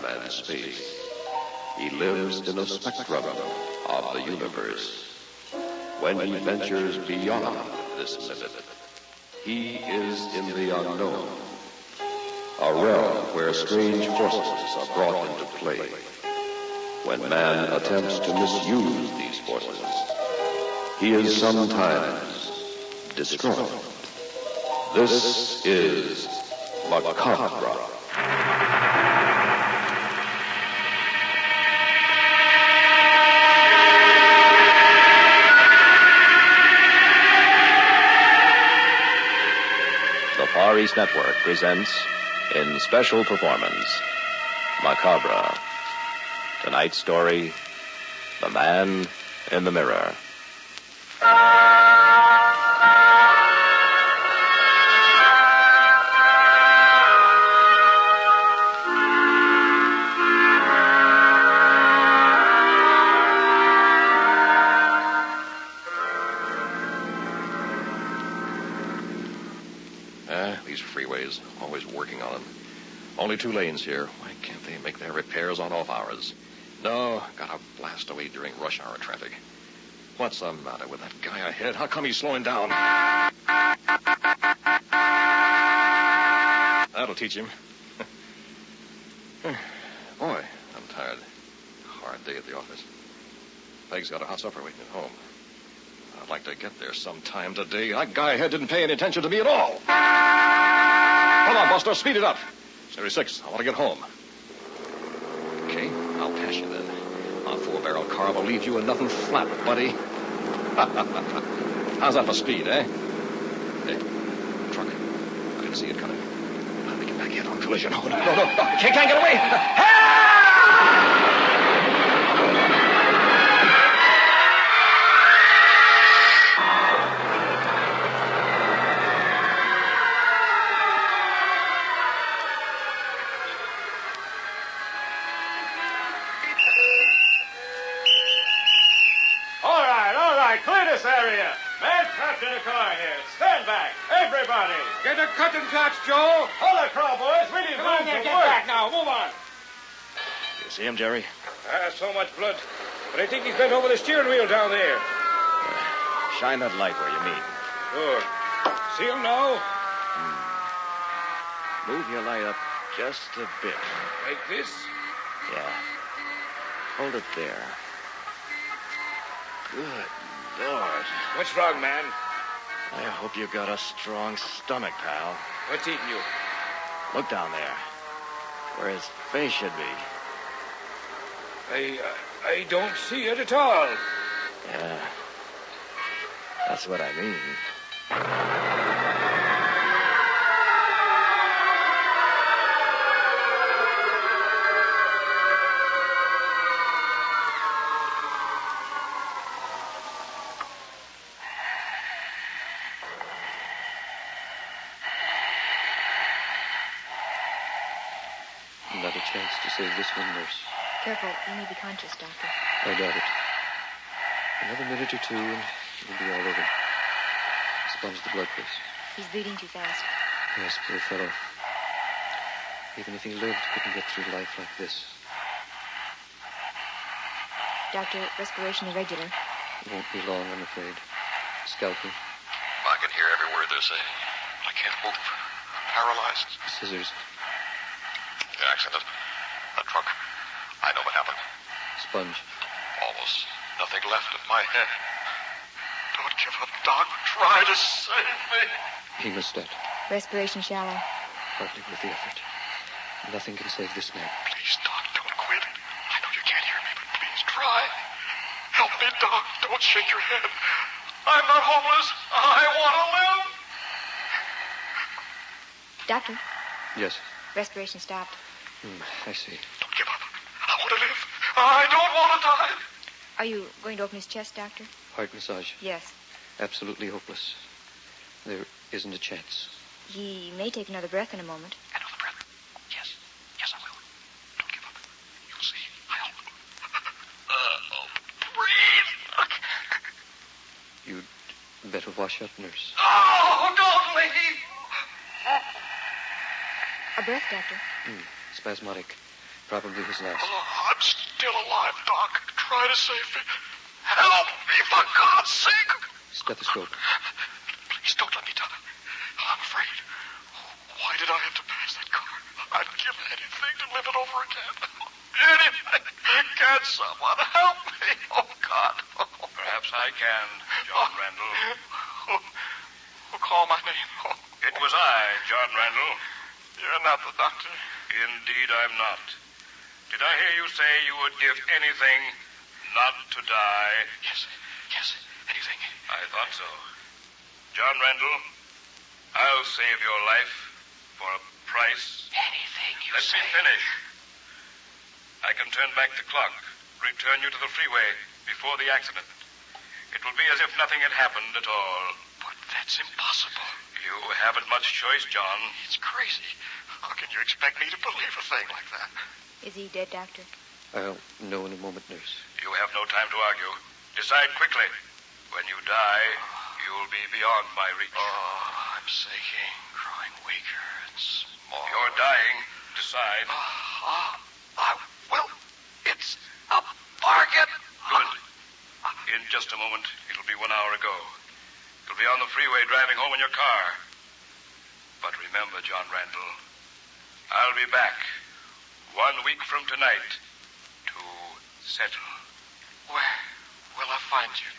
and space. He lives in a spectrum of the universe. When he ventures beyond this limit, he is in the unknown, a realm where strange forces are brought into play. When man attempts to misuse these forces, he is sometimes destroyed. This is Macabre. The Far East Network presents, in special performance, Macabre. Tonight's story, The Man in the Mirror. These freeways, always working on them. Only 2 lanes here. Why can't they make their repairs on off hours? No, gotta blast away during rush hour traffic. What's the matter with that guy ahead? How come he's slowing down? That'll teach him. Boy, I'm tired. Hard day at the office. Peg's got a hot supper waiting at home. I'd like to get there sometime today. That guy ahead didn't pay any attention to me at all. Come on, Buster, speed it up. Series 6, I want to get home. Okay, I'll pass you then. My 4-barrel car will leave you with nothing flat, buddy. How's that for speed, eh? Hey, truck. I can see it coming. I'll get back in on collision. Oh, no. Can't get away. Help! Clear this area. Man trapped in a car here. Stand back. Everybody. Get a cutting clutch, Joe. Hold it, Crow boys. We need Come on there, get back now. Move on. You see him, Jerry? So much blood. But I think he's bent over the steering wheel down there. Shine that light where you mean. Good. See him now? Move your light up just a bit. Like this? Yeah. Hold it there. Good Lord. What's wrong, man? I hope you got a strong stomach, pal. What's eating you? Look down there. Where his face should be. I don't see it at all. Yeah. That's what I mean. Another chance to save this one, nurse. Careful, you may be conscious, Doctor. I doubt it. Another minute or 2 and you'll be all over. Sponge the blood, please. He's bleeding too fast. Yes, poor fellow. Even if he lived, couldn't get through life like this. Doctor, respiration irregular. It won't be long, I'm afraid. Scalpel. I can hear every word they're saying. I can't move. Paralyzed. Scissors. The accident. The truck. I know what happened. Sponge. Almost nothing left of my head. Don't give up, Doc. Try to save me. Hemostat. Respiration shallow. Hardly worth the effort. Nothing can save this man. Please, Doc, don't quit. I know you can't hear me, but please try. Help me, Doc. Don't shake your head. I'm not homeless. I want to live. Doctor, Yes. respiration stopped. I see. Don't give up. I want to live. I don't want to die. Are you going to open his chest, Doctor? Heart massage. Yes. Absolutely hopeless. There isn't a chance. He may take another breath in a moment. Another breath. Yes. Yes, I will. Don't give up. You'll see. I'll... breathe. You'd better wash up, nurse. Oh, don't leave. A breath, Doctor. Spasmodic. Probably his last. Oh, I'm still alive, Doc. Try to save me. Help me, for God's sake. Stethoscope. Please don't let me die. I'm afraid. Why did I have to pass that car? I'd give anything to live it over again. Anything. Can someone help me? Oh, God. Perhaps I can, John Randall. Call my name. It was I, John Randall. You're not the doctor. Indeed, I'm not. Did I hear you say you would give anything not to die? Yes, anything. I thought so. John Randall, I'll save your life for a price. Anything you Let say. me finish. I can turn back the clock, return you to the freeway before the accident. It will be as if nothing had happened at all. But that's impossible. You haven't much choice, John. It's crazy. How can you expect me to believe a thing like that? Is he dead, Doctor? I'll know in a moment, nurse. You have no time to argue. Decide quickly. When you die, you'll be beyond my reach. Oh, I'm sinking, growing weaker and small. You're dying. Decide. Well, it's a bargain. Good. In just a moment, it'll be 1 hour ago. You'll be on the freeway driving home in your car. But remember, John Randall, I'll be back 1 week from tonight to settle. Where will I find you?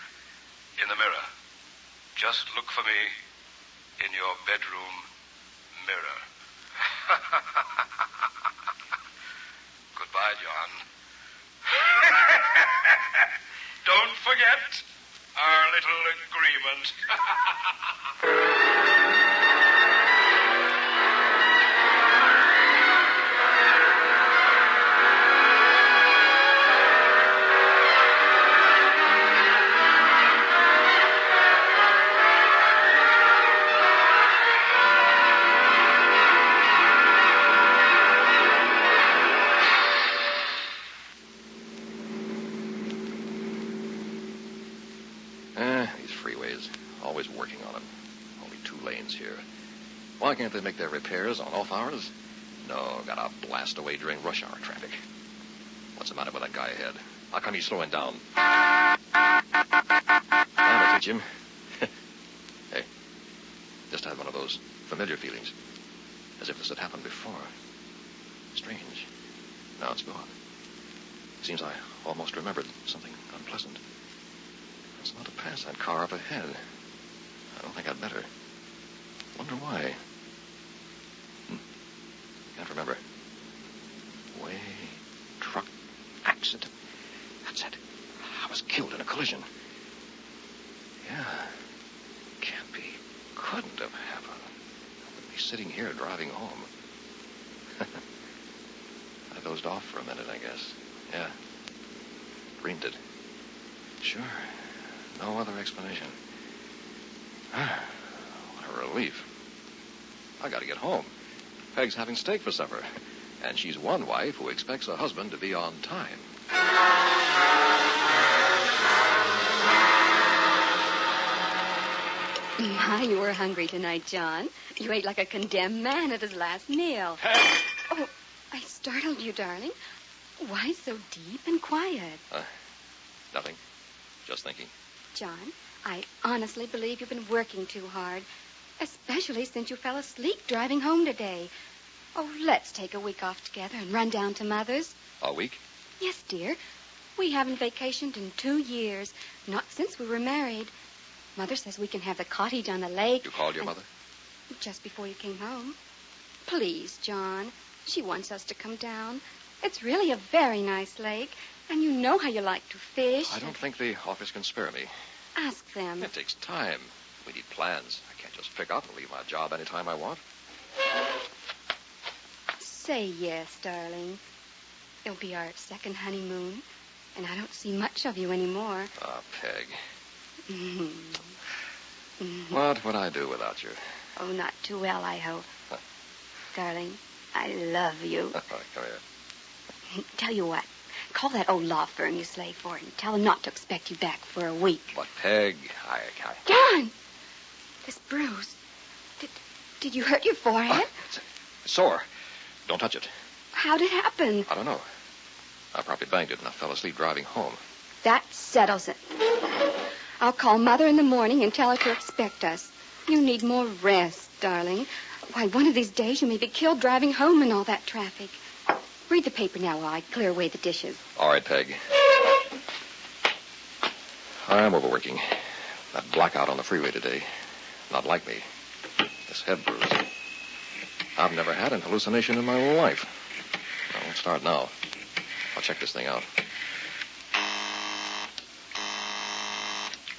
In the mirror. Just look for me in your bedroom mirror. Goodbye, John. Don't forget our little agreement. These freeways, always working on them. Only 2 lanes here. Why can't they make their repairs on off hours? No, gotta blast away during rush hour traffic. What's the matter with that guy ahead? How come he's slowing down? That'll teach him. Hey, just had one of those familiar feelings. As if this had happened before. Strange. Now it's gone. Seems I almost remembered something unpleasant. I was about to pass that car up ahead. I don't think I'd better. Wonder why. Can't remember. Truck accident. That's it. I was killed in a collision. Yeah. Can't be. Couldn't have happened. I wouldn't be sitting here driving home. I dozed off for a minute, I guess. Yeah. Dreamed it. Sure. No other explanation. What a relief. I gotta get home. Peg's having steak for supper. And she's one wife who expects a husband to be on time. My, you were hungry tonight, John. You ate like a condemned man at his last meal. Hey! Oh, I startled you, darling. Why so deep and quiet? Nothing. Just thinking. John, I honestly believe you've been working too hard, especially since you fell asleep driving home today. Oh, let's take a week off together and run down to Mother's. A week? Yes, dear. We haven't vacationed in 2 years, not since we were married. Mother says we can have the cottage on the lake. You called your mother? Just before you came home. Please, John. She wants us to come down. It's really a very nice lake, and you know how you like to fish. I don't think the office can spare me. Ask them. It takes time. We need plans. I can't just pick up and leave my job anytime I want. Say yes, darling. It'll be our second honeymoon, and I don't see much of you anymore. Ah, Peg. What would I do without you? Oh, not too well, I hope. Darling, I love you. Come here. Tell you what, call that old law firm you slave for and tell them not to expect you back for a week. But, Peg, I... John! This bruise. Did you hurt your forehead? It's sore. Don't touch it. How'd it happen? I don't know. I probably banged it and I fell asleep driving home. That settles it. I'll call Mother in the morning and tell her to expect us. You need more rest, darling. Why, one of these days you may be killed driving home in all that traffic. Read the paper now while I clear away the dishes. All right, Peg. I'm overworking. That blackout on the freeway today. Not like me. This head bruise. I've never had an hallucination in my life. I won't start now. I'll check this thing out.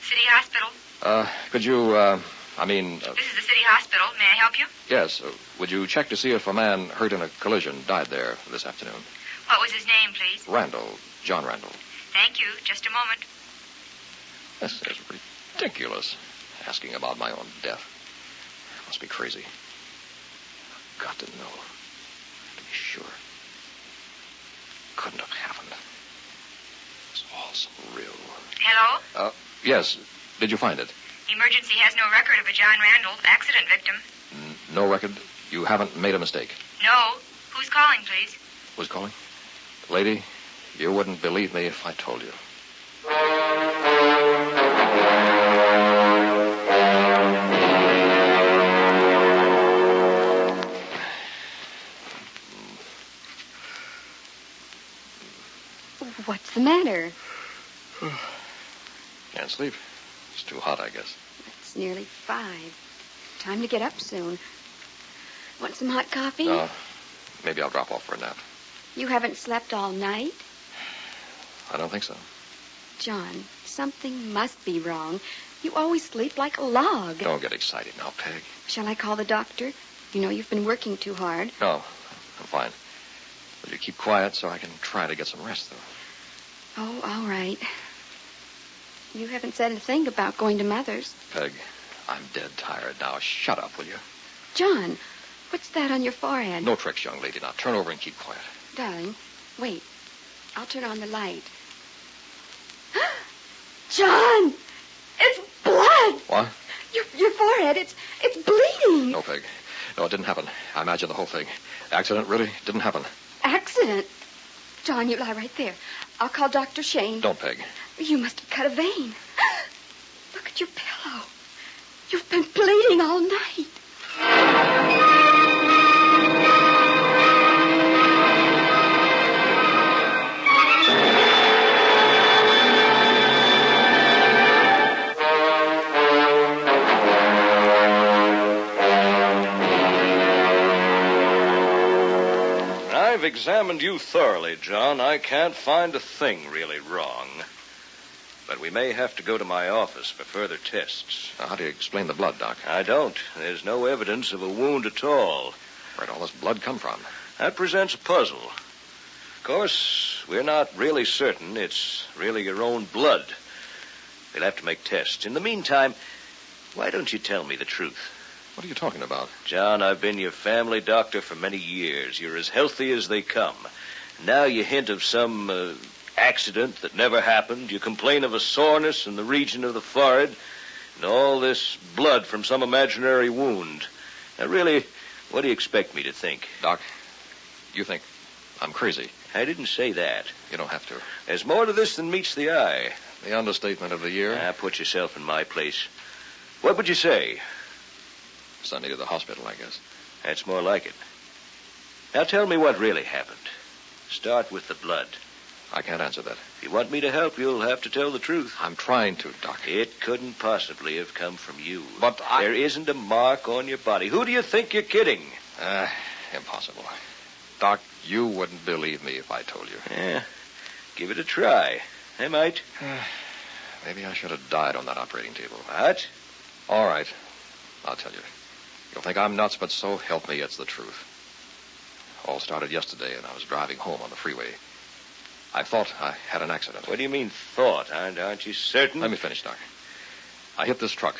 City Hospital. Could you, This is the city hospital. May I help you? yes, would you check to see if a man hurt in a collision died there this afternoon? What was his name, please? Randall. John Randall. Thank you. Just a moment. This is ridiculous. Asking about my own death. Must be crazy. I've got to know. To be sure. Couldn't have happened. It's all so real. Hello? Yes. Did you find it? Emergency has no record of a John Randall accident victim. No record? You haven't made a mistake? No. Who's calling, please? Who's calling? Lady, you wouldn't believe me if I told you. What's the matter? Can't sleep. It's too hot, I guess. It's nearly 5. Time to get up soon. Want some hot coffee? No. Maybe I'll drop off for a nap. You haven't slept all night? I don't think so. John, something must be wrong. You always sleep like a log. Don't get excited now, Peg. Shall I call the doctor? You know you've been working too hard. No, I'm fine. Will you keep quiet so I can try to get some rest, though? Oh, all right. You haven't said a thing about going to Mother's. Peg, I'm dead tired now. Shut up, will you? John, what's that on your forehead? No tricks, young lady. Now turn over and keep quiet. Darling, wait. I'll turn on the light. John! It's blood! What? Your forehead, it's bleeding. No, Peg. No, it didn't happen. I imagine the whole thing. Accident really didn't happen. Accident? John, you lie right there. I'll call Dr. Shane. Don't, Peg. You must have cut a vein. Look at your pillow. You've been bleeding all night. I've examined you thoroughly, John. I can't find a thing really wrong. But we may have to go to my office for further tests. Now, how do you explain the blood, Doc? I don't. There's no evidence of a wound at all. Where'd all this blood come from? That presents a puzzle. Of course, we're not really certain it's really your own blood. We'll have to make tests. In the meantime, why don't you tell me the truth? What are you talking about? John, I've been your family doctor for many years. You're as healthy as they come. Now you hint of some accident that never happened. You complain of a soreness in the region of the forehead and all this blood from some imaginary wound. Now, really, what do you expect me to think? Doc, you think I'm crazy? I didn't say that. You don't have to. There's more to this than meets the eye. The understatement of the year? Put yourself in my place. What would you say? Send me to the hospital, I guess. That's more like it. Now tell me what really happened. Start with the blood. I can't answer that. If you want me to help, you'll have to tell the truth. I'm trying to, Doc. It couldn't possibly have come from you. But There isn't a mark on your body. Who do you think you're kidding? Impossible. Doc, you wouldn't believe me if I told you. Yeah, give it a try. I might. Maybe I should have died on that operating table. What? All right. I'll tell you. You'll think I'm nuts, but so help me, it's the truth. All started yesterday, and I was driving home on the freeway. I thought I had an accident. What do you mean, thought? Aren't you certain? Let me finish, Doc. I hit this truck.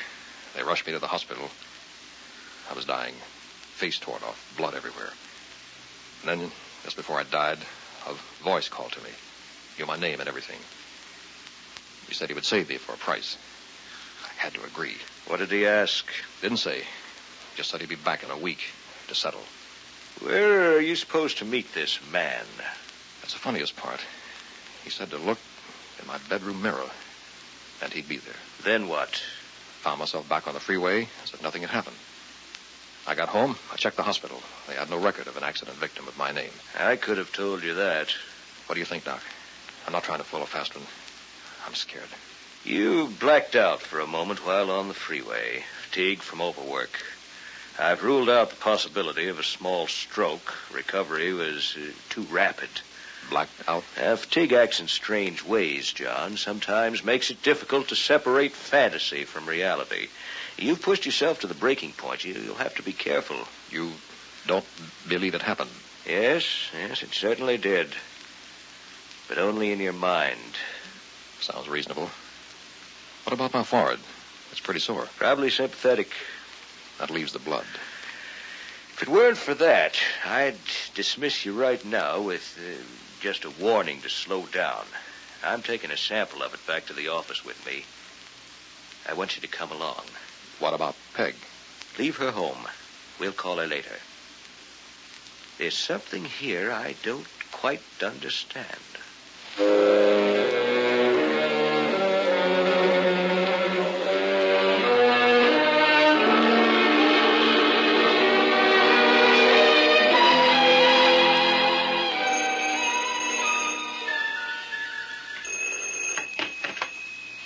They rushed me to the hospital. I was dying. Face torn off, blood everywhere. And then, just before I died, a voice called to me. Knew my name and everything. He said he would save me for a price. I had to agree. What did he ask? Didn't say. Just said he'd be back in a week to settle. Where are you supposed to meet this man? That's the funniest part. He said to look in my bedroom mirror, and he'd be there. Then what? Found myself back on the freeway as if nothing had happened. I got home. I checked the hospital. They had no record of an accident victim with my name. I could have told you that. What do you think, Doc? I'm not trying to pull a fast one. I'm scared. You blacked out for a moment while on the freeway, fatigued from overwork. I've ruled out the possibility of a small stroke. Recovery was too rapid. Blacked out? Fatigue acts in strange ways, John. Sometimes makes it difficult to separate fantasy from reality. You've pushed yourself to the breaking point. You'll have to be careful. You don't believe it happened? Yes, it certainly did. But only in your mind. Sounds reasonable. What about my forehead? It's pretty sore. Probably sympathetic. That leaves the blood. If it weren't for that, I'd dismiss you right now with just a warning to slow down. I'm taking a sample of it back to the office with me. I want you to come along. What about Peg? Leave her home. We'll call her later. There's something here I don't quite understand.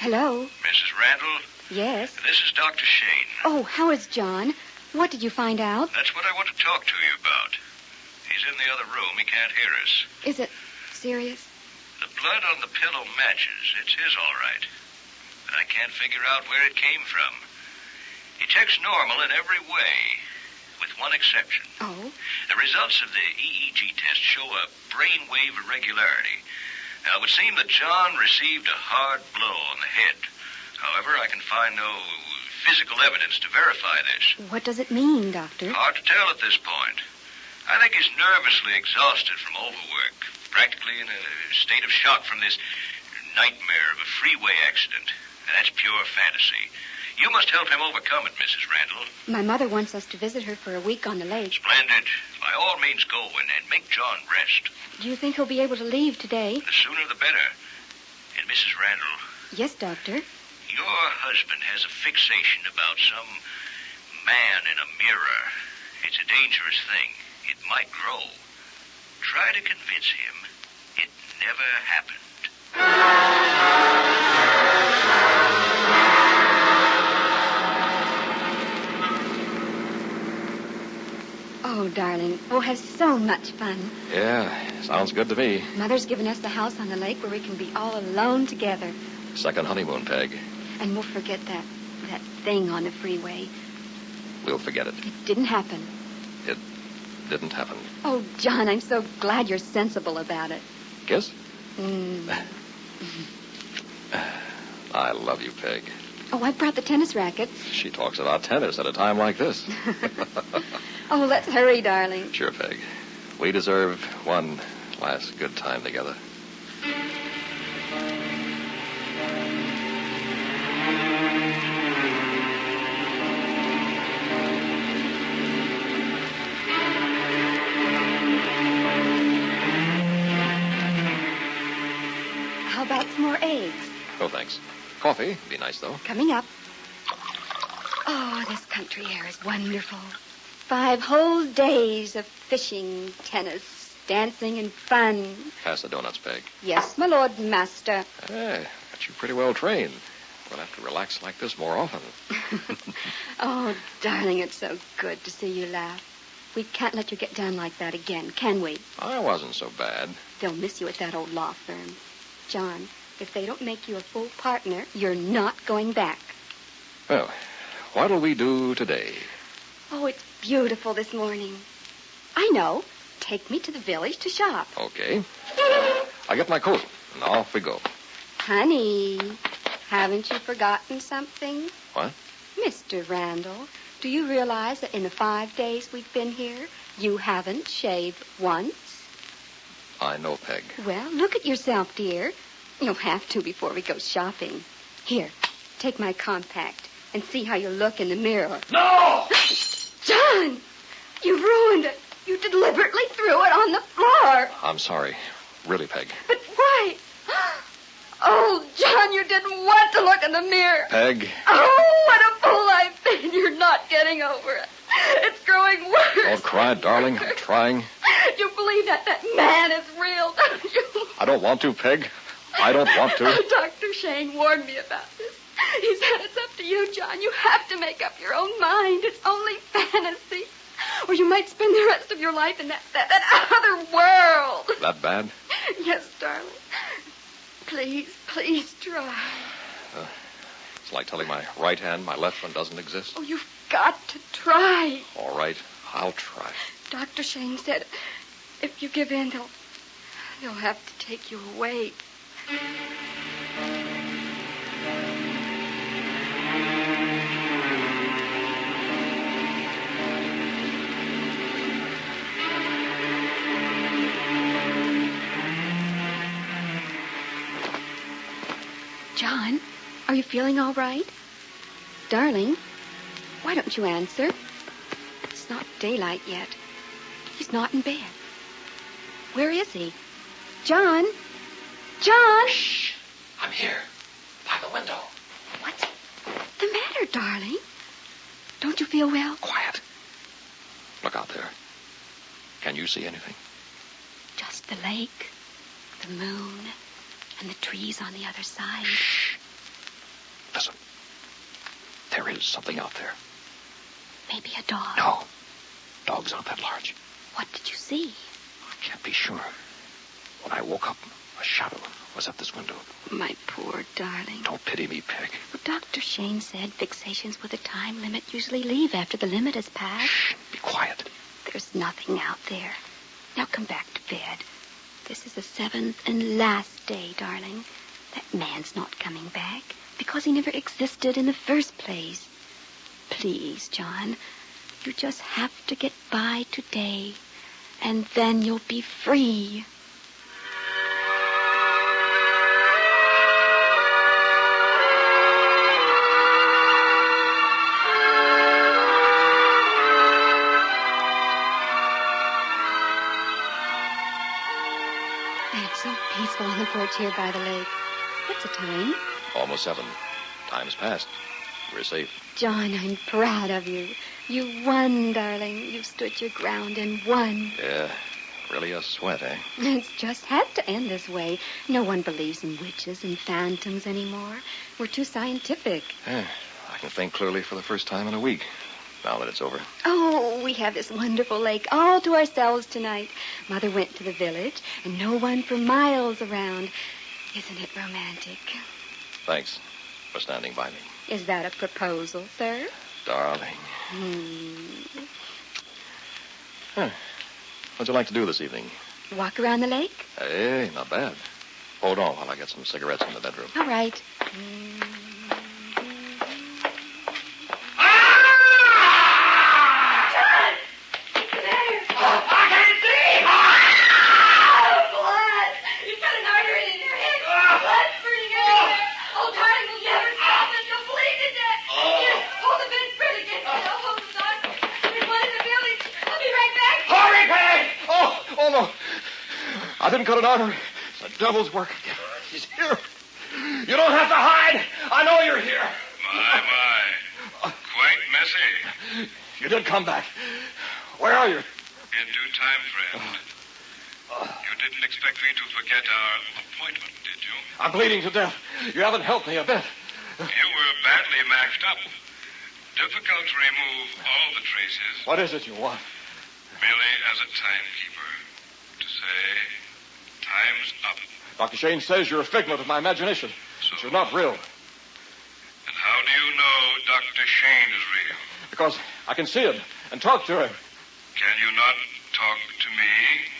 Hello? Mrs. Randall? Yes? This is Dr. Shane. Oh, how is John? What did you find out? That's what I want to talk to you about. He's in the other room. He can't hear us. Is it serious? The blood on the pillow matches. It's his, all right. But I can't figure out where it came from. He checks normal in every way, with one exception. Oh? The results of the EEG test show a brainwave irregularity. Now, it would seem that John received a hard blow on the head. However, I can find no physical evidence to verify this. What does it mean, Doctor? Hard to tell at this point. I think he's nervously exhausted from overwork, practically in a state of shock from this nightmare of a freeway accident. And that's pure fantasy. You must help him overcome it, Mrs. Randall. My mother wants us to visit her for a week on the lake. Splendid. By all means, go and make John rest. Do you think he'll be able to leave today? The sooner the better. And Mrs. Randall. Yes, Doctor. Your husband has a fixation about some man in a mirror. It's a dangerous thing. It might grow. Try to convince him it never happened. Oh, darling, we'll have so much fun. Yeah, sounds good to me. Mother's given us the house on the lake where we can be all alone together. Second honeymoon, Peg. And we'll forget that thing on the freeway. We'll forget it. It didn't happen. It didn't happen. Oh, John, I'm so glad you're sensible about it. Kiss? Mm. I love you, Peg. Oh, I brought the tennis rackets. She talks about tennis at a time like this. Oh, let's hurry, darling. Sure, Peg. We deserve one last good time together. How about some more eggs? Oh, thanks. Coffee. Be nice, though. Coming up. Oh, this country air is wonderful. 5 whole days of fishing, tennis, dancing, and fun. Pass the donuts, Peg. Yes, my lord master. Hey, got you pretty well trained. We'll have to relax like this more often. Oh, darling, it's so good to see you laugh. We can't let you get down like that again, can we? I wasn't so bad. They'll miss you at that old law firm. John, if they don't make you a full partner, you're not going back. Well, what'll we do today? Oh, it's beautiful this morning. I know. Take me to the village to shop. Okay. I'll get my coat, and off we go. Honey, haven't you forgotten something? What? Mr. Randall, do you realize that in the 5 days we've been here, you haven't shaved once? I know, Peg. Well, look at yourself, dear. You'll have to before we go shopping. Here, take my compact and see how you look in the mirror. No! John! You ruined it. You deliberately threw it on the floor. I'm sorry. Really, Peg. But why? Oh, John, you didn't want to look in the mirror. Peg. Oh, what a fool I've been. You're not getting over it. It's growing worse. Don't cry, darling. I'm trying. You believe that man is real, don't you? I don't want to, Peg. I don't want to. Dr. Shane warned me about this. He said it's up to you, John. You have to make up your own mind. It's only fantasy. Or you might spend the rest of your life in that other world. That bad? Yes, darling. Please try. It's like telling my right hand my left one doesn't exist. Oh, you've got to try. All right, I'll try. Dr. Shane said if you give in, they'll have to take you away. John, are you feeling all right? Darling, why don't you answer? It's not daylight yet. He's not in bed. Where is he? John? John? Shh. I'm here. By the window. What's the matter, darling? Don't you feel well? Quiet. Look out there. Can you see anything? Just the lake, the moon, and the trees on the other side. Shh. Listen. There is something out there. Maybe a dog. No. Dogs aren't that large. What did you see? I can't be sure. When I woke up, a shadow was at this window. My poor darling. Don't pity me, Peg. Well, Dr. Shane said fixations with a time limit usually leave after the limit has passed. Shh. Be quiet. There's nothing out there. Now come back to bed. This is the 7th and last day, darling. That man's not coming back because he never existed in the first place. Please, John, you just have to get by today, and then you'll be free. It's so peaceful on the porch here by the lake. What's the time? Almost 7. Time's passed. We're safe. John, I'm proud of you. You won, darling. You stood your ground and won. Yeah. Really a sweat, eh? It's just had to end this way. No one believes in witches and phantoms anymore. We're too scientific. Yeah. I can think clearly for the first time in a week, now that it's over. Oh, we have this wonderful lake all to ourselves tonight. Mother went to the village, and no one for miles around. Isn't it romantic? Thanks for standing by me. Is that a proposal, sir? Darling. Huh. What'd you like to do this evening? Walk around the lake? Hey, not bad. Hold on while I get some cigarettes in the bedroom. All right. I didn't cut an artery. It's the devil's work. He's here. You don't have to hide. I know you're here. My. Quite messy. You did come back. Where are you? In due time, friend. You didn't expect me to forget our appointment, did you? I'm bleeding to death. You haven't helped me a bit. You were badly mashed up. Difficult to remove all the traces. What is it you want? Merely as a timekeeper. To say, time's up. Dr. Shane says you're a figment of my imagination. So, you're not real. And how do you know Dr. Shane is real? Because I can see him and talk to him. Can you not talk to me?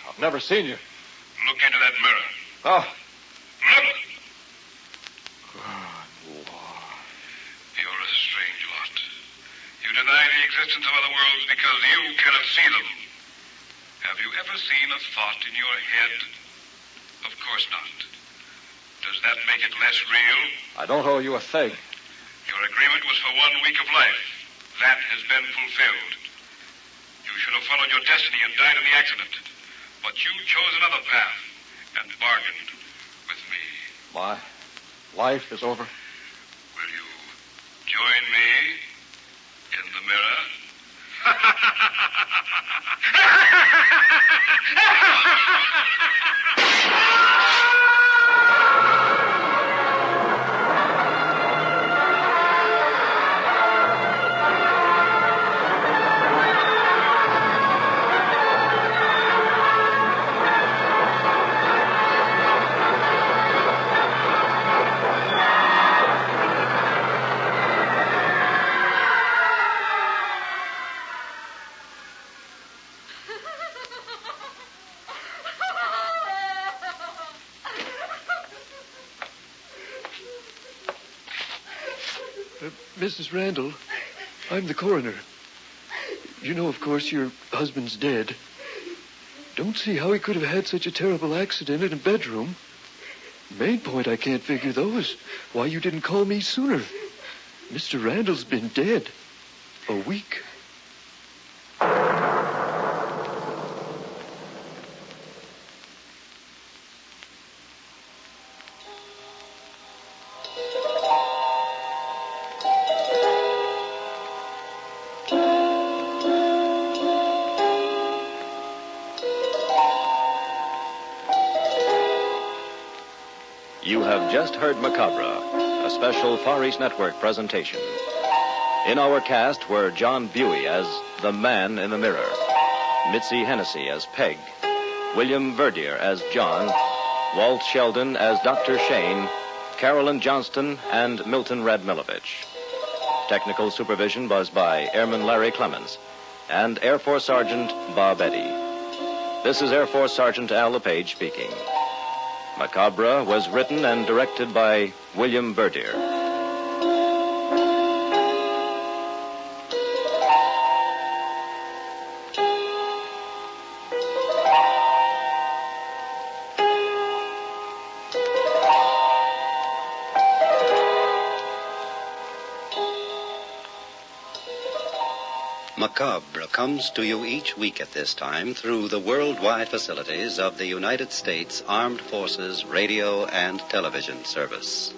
I've never seen you. Look into that mirror. Oh. Look! You're a strange lot. You deny the existence of other worlds because you cannot see them. Have you ever seen a thought in your head? Of course not. Does that make it less real? I don't owe you a thing. Your agreement was for 1 week of life. That has been fulfilled. You should have followed your destiny and died in the accident. But you chose another path and bargained with me. My life is over. Will you join me in the mirror? Mrs. Randall, I'm the coroner. You know, of course, your husband's dead. Don't see how he could have had such a terrible accident in a bedroom. Main point I can't figure, though, is why you didn't call me sooner. Mr. Randall's been dead a week. You have just heard Macabre, a special Far East Network presentation. In our cast were John Buey as the Man in the Mirror, Mitzi Hennessy as Peg, William Verdier as John, Walt Sheldon as Dr. Shane, Carolyn Johnston, and Milton Radmilovich. Technical supervision was by Airman Larry Clemens and Air Force Sergeant Bob Eddy. This is Air Force Sergeant Al LePage speaking. Macabre was written and directed by William Verdier. Macabre comes to you each week at this time through the worldwide facilities of the United States Armed Forces Radio and Television Service.